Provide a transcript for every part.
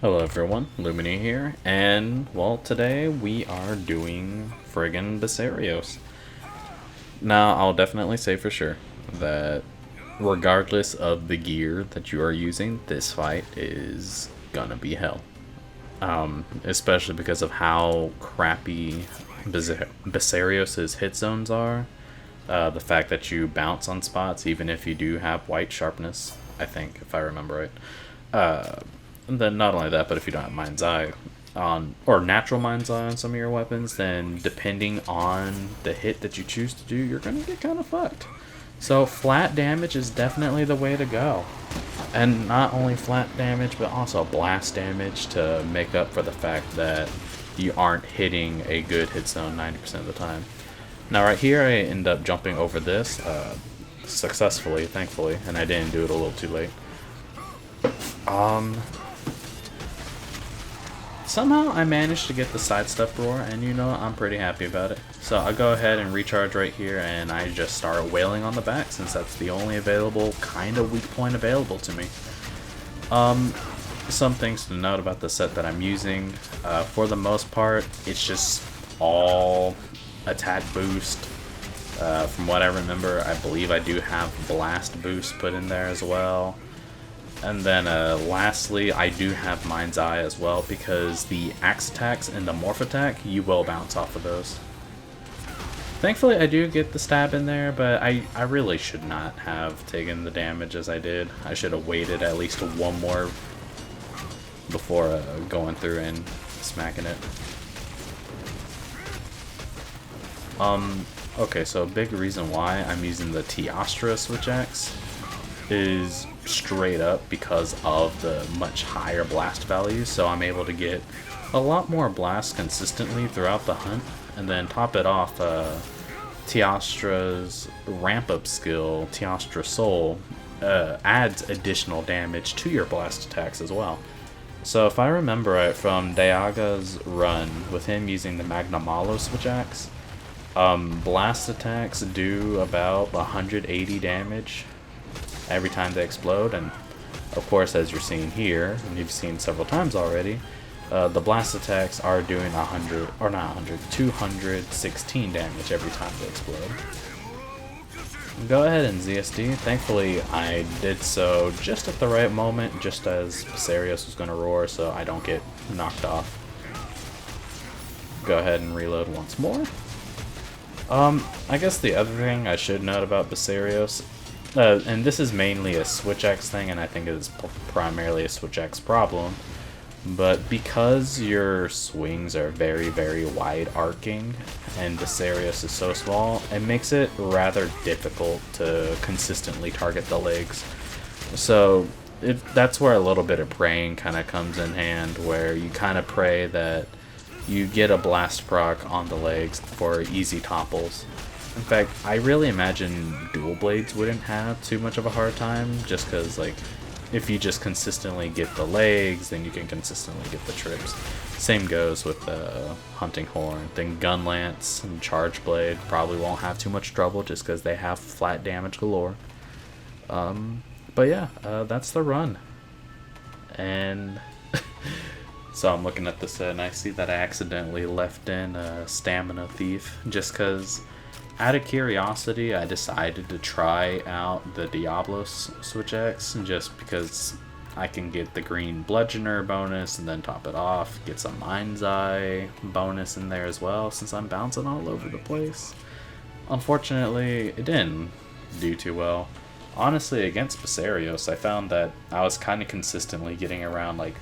Hello everyone, Lumini here, and well, today we are doing friggin' Basarios. Now, I'll definitely say for sure that regardless of the gear that you are using, this fight is gonna be hell. Especially because of how crappy Basarios' hit zones are. The fact that you bounce on spots even if you do have white sharpness, I think, if I remember right. And then not only that, but if you don't have Mind's Eye on, or natural Mind's Eye on some of your weapons, then depending on the hit that you choose to do, you're gonna get kind of fucked. So flat damage is definitely the way to go. And not only flat damage, but also blast damage to make up for the fact that you aren't hitting a good hit zone 90% of the time. Now right here, I end up jumping over this successfully, thankfully, and I didn't do it a little too late. Somehow I managed to get the sidestep roar, and you know, I'm pretty happy about it. So I'll go ahead and recharge right here, and I just start wailing on the back since that's the only available kind of weak point available to me. Some things to note about the set that I'm using. For the most part, it's just all attack boost. From what I remember, I believe I do have blast boost put in there as well. And then lastly, I do have Mind's Eye as well, because the axe attacks and the morph attack, you will bounce off of those. Thankfully, I do get the stab in there, but I really should not have taken the damage as I did. I should have waited at least one more before going through and smacking it. Okay, so a big reason why I'm using the Teostra switch axe is straight up because of the much higher blast values, so I'm able to get a lot more blasts consistently throughout the hunt, and then top it off, Teostra's ramp up skill, Teostra Soul, adds additional damage to your blast attacks as well. So if I remember right from Deaga's run with him using the Magnamalo switch axe, blast attacks do about 180 damage every time they explode, and of course, as you're seeing here, and you've seen several times already, the blast attacks are doing 216 damage every time they explode. Go ahead and ZSD. Thankfully, I did so just at the right moment, just as Basarios was going to roar, so I don't get knocked off. Go ahead and reload once more. I guess the other thing I should note about Basarios, and this is mainly a switch axe thing, and I think it is primarily a switch axe problem, but because your swings are very, very wide arcing and Basarios is so small, it makes it rather difficult to consistently target the legs. So that's where a little bit of praying kind of comes in hand, where you kind of pray that you get a blast proc on the legs for easy topples. In fact, I really imagine dual blades wouldn't have too much of a hard time, just because, like, if you just consistently get the legs, then you can consistently get the trips. Same goes with the hunting horn. Then gun lance and charge blade probably won't have too much trouble, just because they have flat damage galore. But yeah, that's the run. And so I'm looking at this and I see that I accidentally left in a stamina thief, just because out of curiosity, I decided to try out the Diablos switch axe, just because I can get the green bludgeoner bonus and then top it off, get some Mind's Eye bonus in there as well, since I'm bouncing all over the place. Unfortunately, it didn't do too well. Honestly, against Basarios, I found that I was kind of consistently getting around like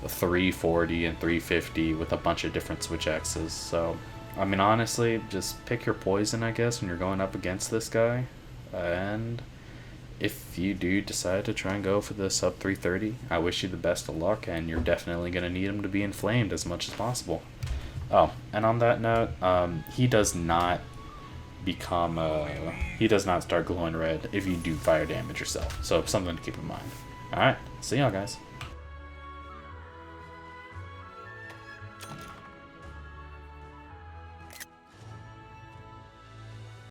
340 and 350 with a bunch of different switch axes, so I mean, honestly, just pick your poison, I guess, when you're going up against this guy. And if you do decide to try and go for the sub 330, I wish you the best of luck, and you're definitely going to need him to be inflamed as much as possible. Oh, and on that note, he does not become, he does not start glowing red if you do fire damage yourself. So something to keep in mind. Alright, see y'all guys.